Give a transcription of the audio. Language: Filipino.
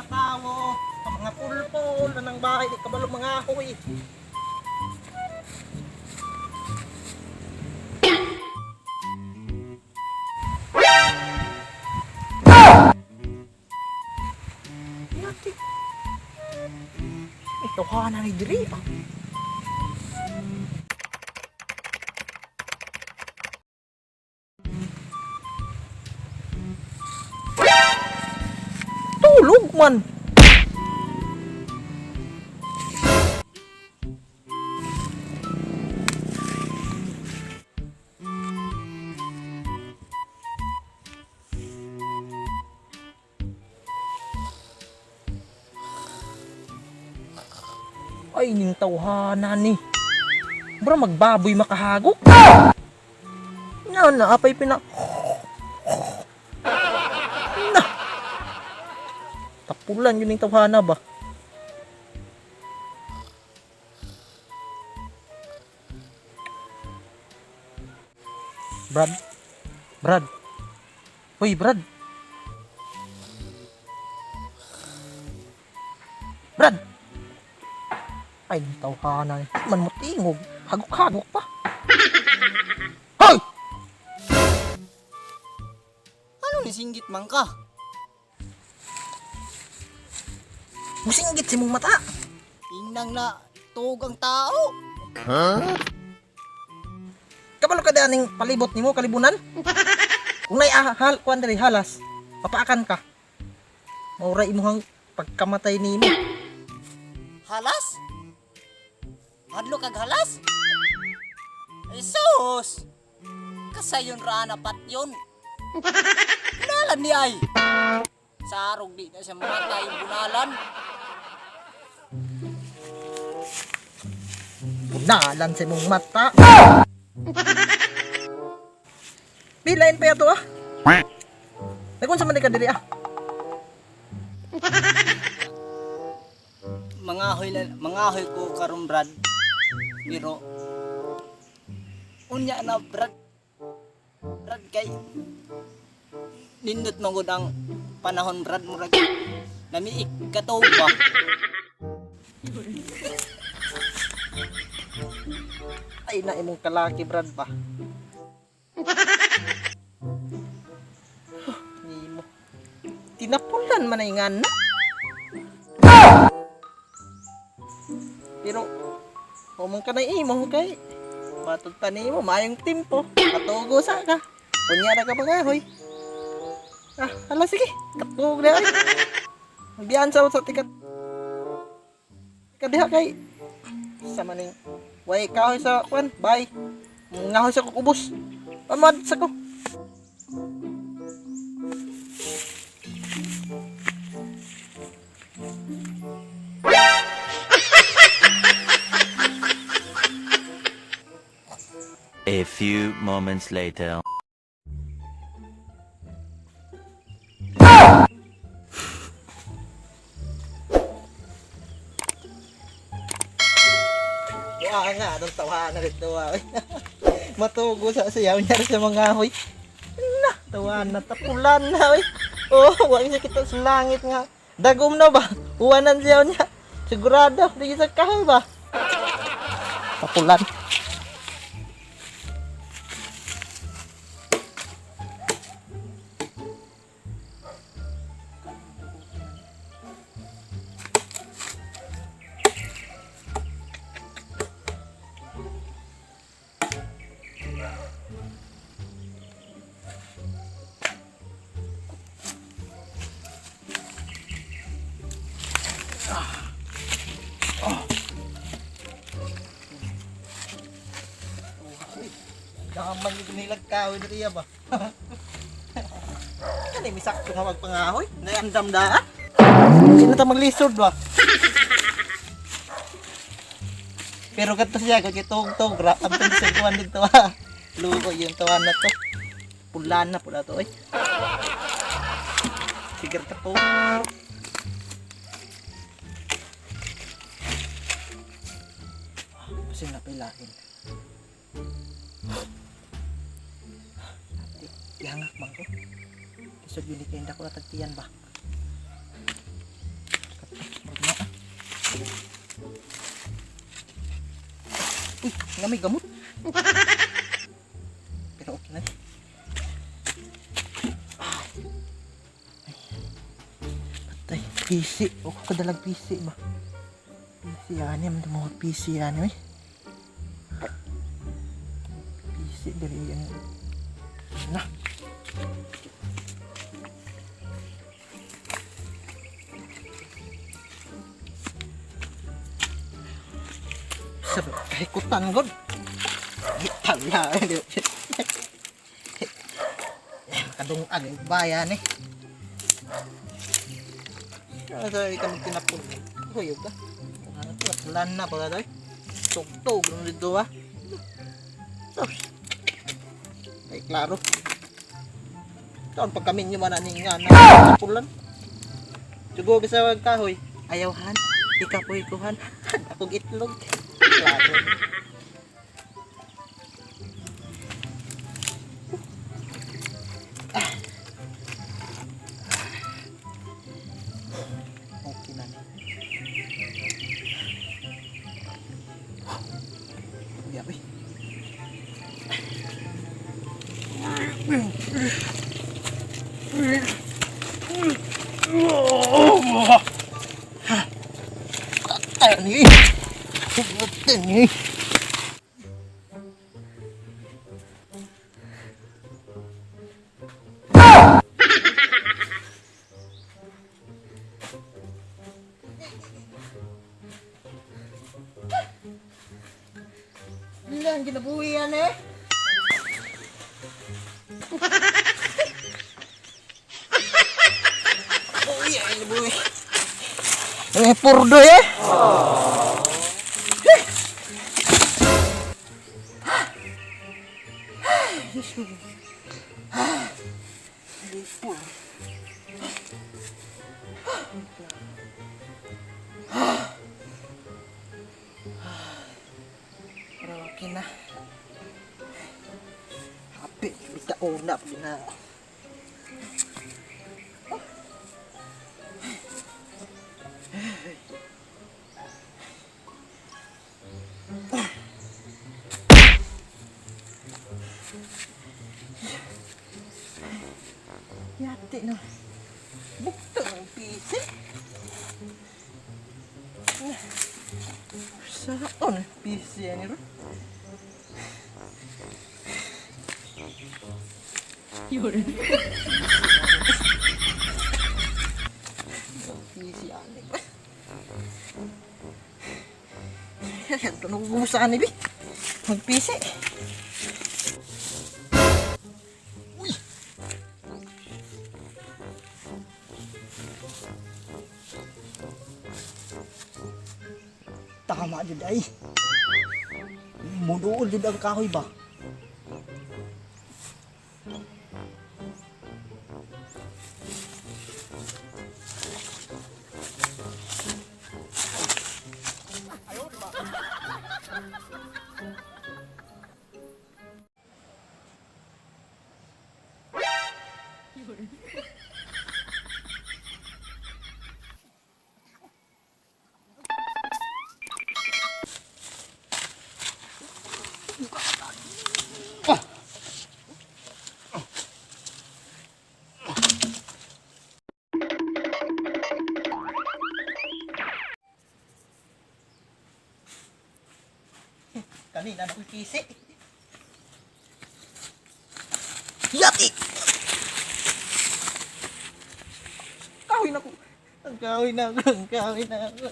mga tao, sa mga pulpol, anang bahay, di kabalo mga ahoy. Yati. Ito ka na ni diri. Tulog man. Ay, ning tawhanan ni. Bro, magbaboy makahagok. Na, apay pina. Na. Tapulan yun ning tawhana ba? Brad. Brad. Hoy, Brad. Brad. Ay, tawhanan. Man mo tingog. Hagok-hagok pa. Hoy! Ano ni singgit man ka? Musinggit si mong mata. Tingnan na tuog ang tao. Kabalo ka daning palibot nimo kalibunan? Kung nay kuan diri halas, papaakan ka. Mauray imong pagkamatay nimo. Halas? Hadlo kag halas? Ay sus! Kasayon ra na pat yun. Bunalan ni ay. Sarog di na siya mamatay yung bunalan. Bunalan sa imong mata. Bilain pa yato ah. Nagkun sa man ka diri ah. Mangahoy ko karon Brad. Pero unya na Brad. Brad kay nindot magud ang panahon Brad murag namiik katuog ba. Ay na imong kalaki Brad ba. Nimo. Tinapulan man ay ngana. Pero humong ka na imo kay matod pa nimo mayong timpo. Katugo sa ka. Kunya ra ka pangahoy. Ah, hala sige. Katug na ay. Magbiyan sa tikat. Kadiha kay sa maning way kahoy sa kwan. Bye. Ngahoy sa kukubos. Pamad sa ko. A few moments later. Wah nga, anong tawa na rin tawa. Matugo sa sayaw niya rin sa mga ahoy. Na, tawa na, tapulan na. Oh, wag isa kita sa langit nga. Dagom na ba? Uwanan sayaw niya. Sigurado, di sa kahoy ba? Tapulan. Daman yung nilag kahoy na riya ba? Ano yung misakto nga magpangahoy? Nayandam daan? Hindi na tayo maglisod ba? Pero ganito siya, kung itong ang pinsaguan dito ha. Lugo yung tawan na to. Pulan na pula to eh. Sigar ka po. Kasi napilain. Ihangak bang ko? Isod yun kayo na ko natagtiyan ba? Uy, nga may gamot. Pero okay na. Patay, PC. O kadalag PC ba? PC yan, yung mga PC yan, eh. PC, dali yan. Na. Sabi, kahikutan god. Tala, makadungan yung bayan eh. Sabi ka magtinapon. Huyog ka. Ano ito, natalan na pala tayo. Tugtog lang dito ha. Ay, klaro. Taon pag kami nyo mananing nga na pulan. Sugo bisa wag kahoy. Ayawhan, ikapoy kuhan. Akong itlog. Klaro. Okay na ni. Yabi. Ani. Ini. Bilang kinabuhian eh. Oh iya, kinabuhi. Purdo eh. Pero okay na. Happy, kita una pa na. Yate na. Bukto ng pisi. Saan pisi yan ito? Yun. Pisi yan ito. Ito nung gumusaan ibi. Magpisi. Tama dyan ay. Muduol dyan ang kahoy ba? Kanina nakikisi. Yati! Kahoy na ko. Ang kahoy na ko. Ang kahoy na ko.